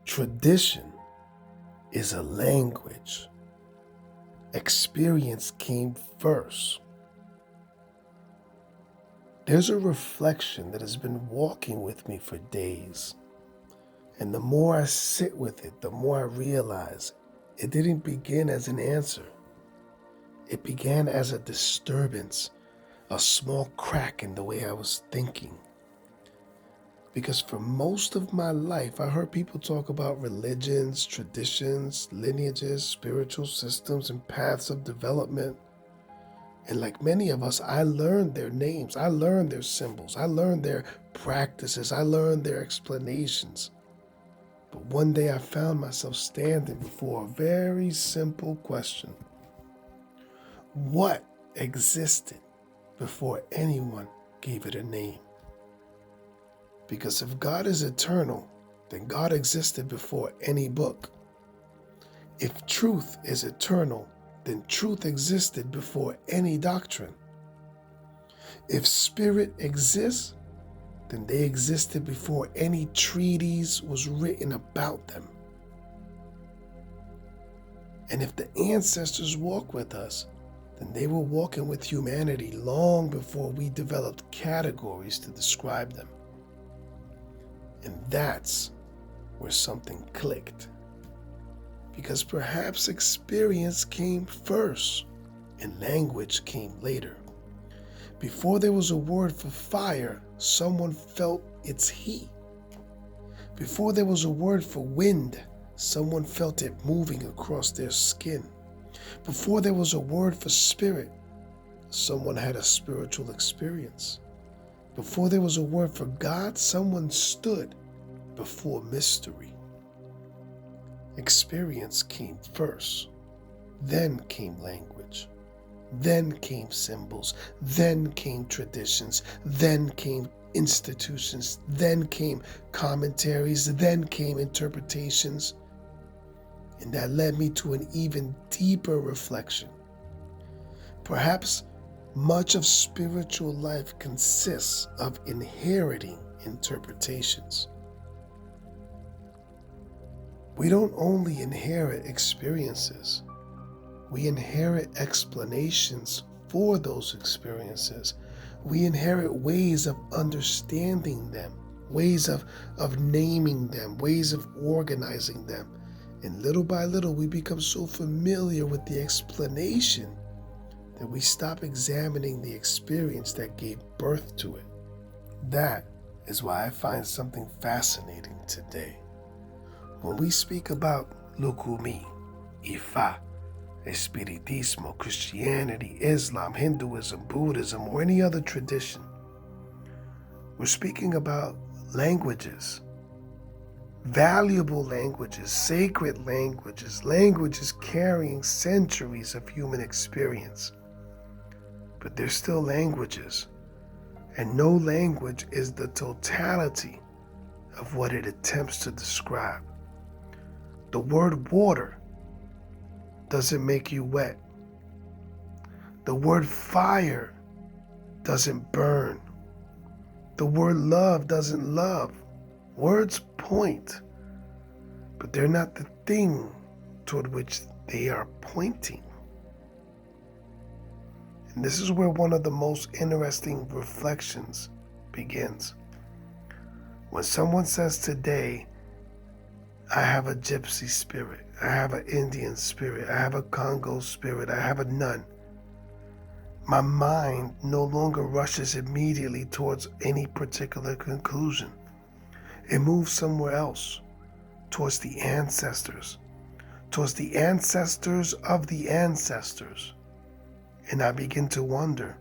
Tradition is a language. Experience came first. There's a reflection that has been walking with me for days. And the more I sit with it, the more I realize it didn't begin as an answer. It began as a disturbance, a small crack in the way I was thinking. Because for most of my life, I heard people talk about religions, traditions, lineages, spiritual systems, and paths of development. And like many of us, I learned their names. I learned their symbols. I learned their practices. I learned their explanations. But one day I found myself standing before a very simple question. What existed before anyone gave it a name? Because if God is eternal, then God existed before any book. If truth is eternal, then truth existed before any doctrine. If spirit exists, then they existed before any treatise was written about them. And if the ancestors walk with us, then they were walking with humanity long before we developed categories to describe them. And that's where something clicked. Because perhaps experience came first and language came later. Before there was a word for fire, someone felt its heat. Before there was a word for wind, someone felt it moving across their skin. Before there was a word for spirit, someone had a spiritual experience. Before there was a word for God, someone stood before mystery. Experience came first, then came language, then came symbols, then came traditions, then came institutions, then came commentaries, then came interpretations. And that led me to an even deeper reflection. Perhaps much of spiritual life consists of inheriting interpretations. We don't only inherit experiences, we inherit explanations for those experiences. We inherit ways of understanding them, ways of naming them, ways of organizing them. And little by little, we become so familiar with the explanation that we stop examining the experience that gave birth to it. That is why I find something fascinating today. When we speak about Lukumi, Ifa, Espiritismo, Christianity, Islam, Hinduism, Buddhism, or any other tradition, we're speaking about languages, valuable languages, sacred languages, languages carrying centuries of human experience. But they're still languages, and no language is the totality of what it attempts to describe. The word water doesn't make you wet. The word fire doesn't burn. The word love doesn't love. Words point, but they're not the thing toward which they are pointing. And this is where one of the most interesting reflections begins. When someone says today, I have a gypsy spirit, I have an Indian spirit, I have a Congo spirit, I have a nun, my mind no longer rushes immediately towards any particular conclusion. It moves somewhere else, towards the ancestors of the ancestors. And I begin to wonder,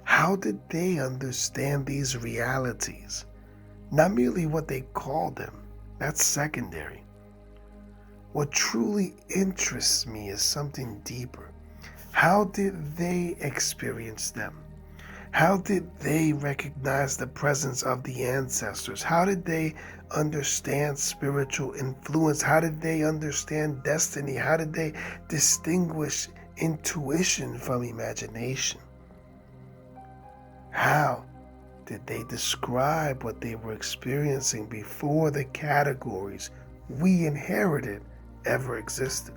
how did they understand these realities? Not merely what they called them, that's secondary. What truly interests me is something deeper. How did they experience them? How did they recognize the presence of the ancestors? How did they understand spiritual influence? How did they understand destiny? How did they distinguish intuition from imagination? How did they describe what they were experiencing before the categories we inherited ever existed.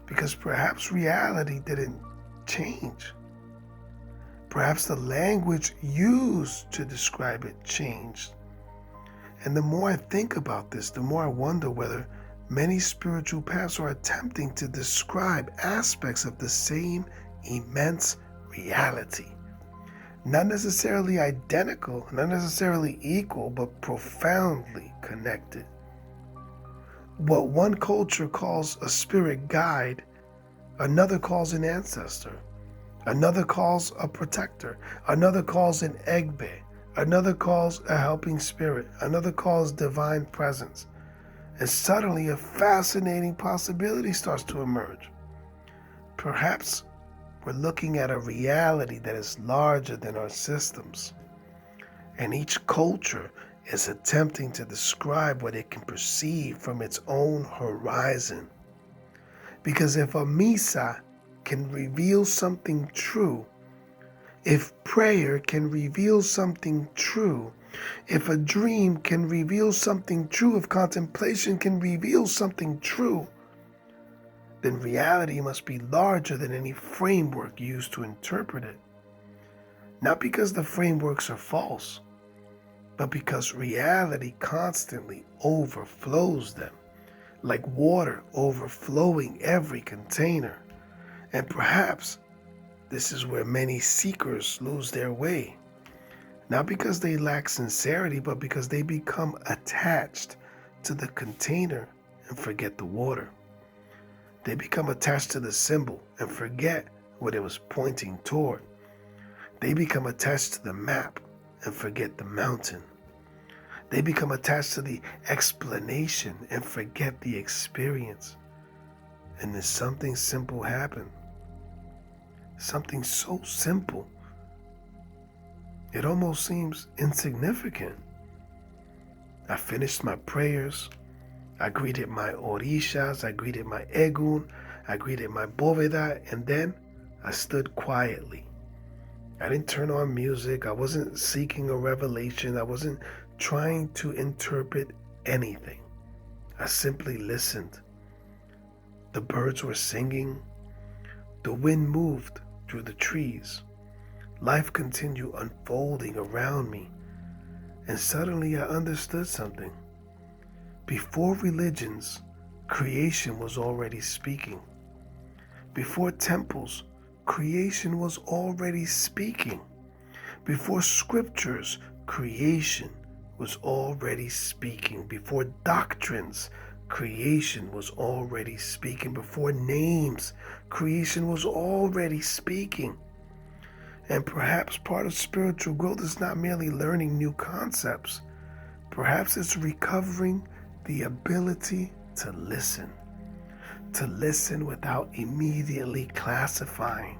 Because perhaps reality didn't change. Perhaps the language used to describe it changed. And the more I think about this, the more I wonder whether many spiritual paths are attempting to describe aspects of the same immense reality. Not necessarily identical, not necessarily equal, but profoundly connected. What one culture calls a spirit guide, another calls an ancestor, another calls a protector, another calls an egbe, another calls a helping spirit, another calls divine presence. And suddenly a fascinating possibility starts to emerge. Perhaps we're looking at a reality that is larger than our systems. And each culture is attempting to describe what it can perceive from its own horizon. Because if a misa can reveal something true, if prayer can reveal something true, if a dream can reveal something true, if contemplation can reveal something true, then reality must be larger than any framework used to interpret it. Not because the frameworks are false, but because reality constantly overflows them, like water overflowing every container. And perhaps this is where many seekers lose their way. Not because they lack sincerity, but because they become attached to the container and forget the water. They become attached to the symbol and forget what it was pointing toward. They become attached to the map and forget the mountain. They become attached to the explanation and forget the experience. And then something simple happened. Something so simple, it almost seems insignificant. I finished my prayers. I greeted my Orishas. I greeted my Egun. I greeted my Boveda. And then I stood quietly. I didn't turn on music. I wasn't seeking a revelation. I wasn't trying to interpret anything. I simply listened. The birds were singing. The wind moved through the trees. Life continued unfolding around me. And suddenly I understood something. Before religions, creation was already speaking. Before temples, creation was already speaking. Before scriptures, creation was already speaking. Before doctrines, creation was already speaking. Before names, creation was already speaking. And perhaps part of spiritual growth is not merely learning new concepts. Perhaps it's recovering the ability to listen without immediately classifying,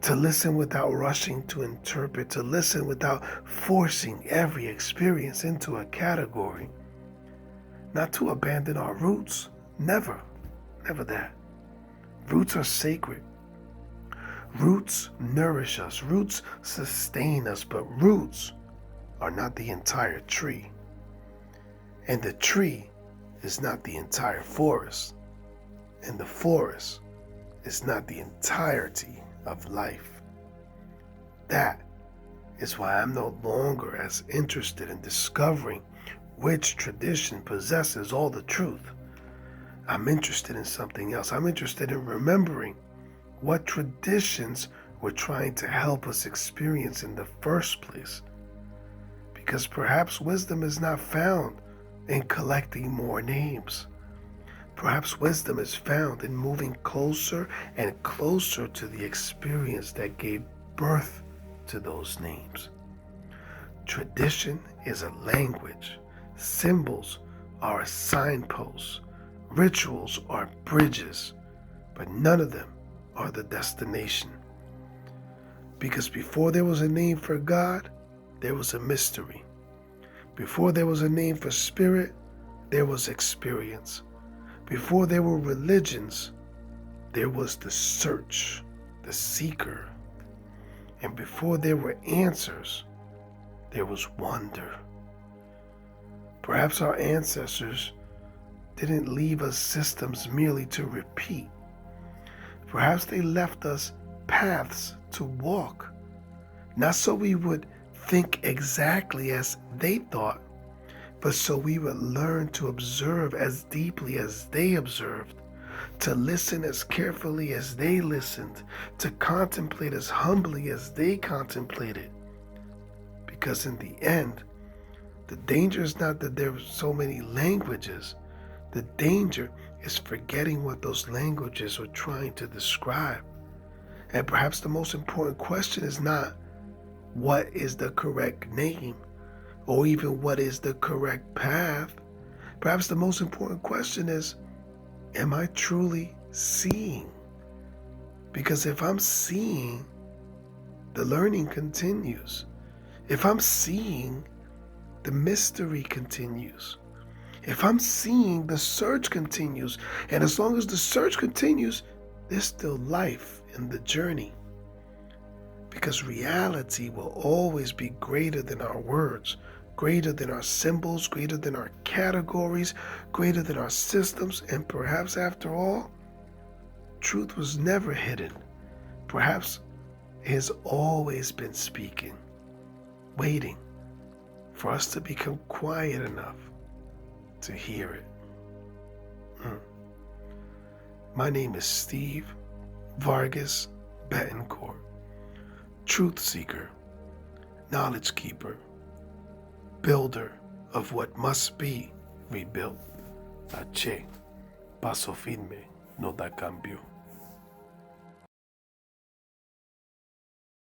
to listen without rushing to interpret, to listen without forcing every experience into a category. Not to abandon our roots, never that. Roots are sacred. Roots nourish us, roots sustain us, but roots are not the entire tree. And the tree is not the entire forest. And the forest is not the entirety of life. That is why I'm no longer as interested in discovering which tradition possesses all the truth. I'm interested in something else. I'm interested in remembering what traditions were trying to help us experience in the first place. Because perhaps wisdom is not found in collecting more names. Perhaps wisdom is found in moving closer and closer to the experience that gave birth to those names. Tradition is a language. Symbols are signposts. Rituals are bridges. But none of them are the destination. Because before there was a name for God, there was a mystery. Before there was a name for spirit, there was experience. Before there were religions, there was the search, the seeker. And before there were answers, there was wonder. Perhaps our ancestors didn't leave us systems merely to repeat. Perhaps they left us paths to walk, not so we would think exactly as they thought, but so we would learn to observe as deeply as they observed, to listen as carefully as they listened, to contemplate as humbly as they contemplated. Because in the end, the danger is not that there are so many languages. The danger is forgetting what those languages are trying to describe. And perhaps the most important question is not what is the correct name or even what is the correct path. Perhaps the most important question is, am I truly seeing? Because if I'm seeing, the learning continues. If I'm seeing, the mystery continues. If I'm seeing, the search continues. And as long as the search continues, there's still life in the journey. Because reality will always be greater than our words, greater than our symbols, greater than our categories, greater than our systems. And perhaps after all, truth was never hidden. Perhaps it has always been speaking, waiting for us to become quiet enough to hear it. My name is Steve Vargas Betancourt, truth seeker, knowledge keeper, builder of what must be rebuilt. Paso firme, no da cambio.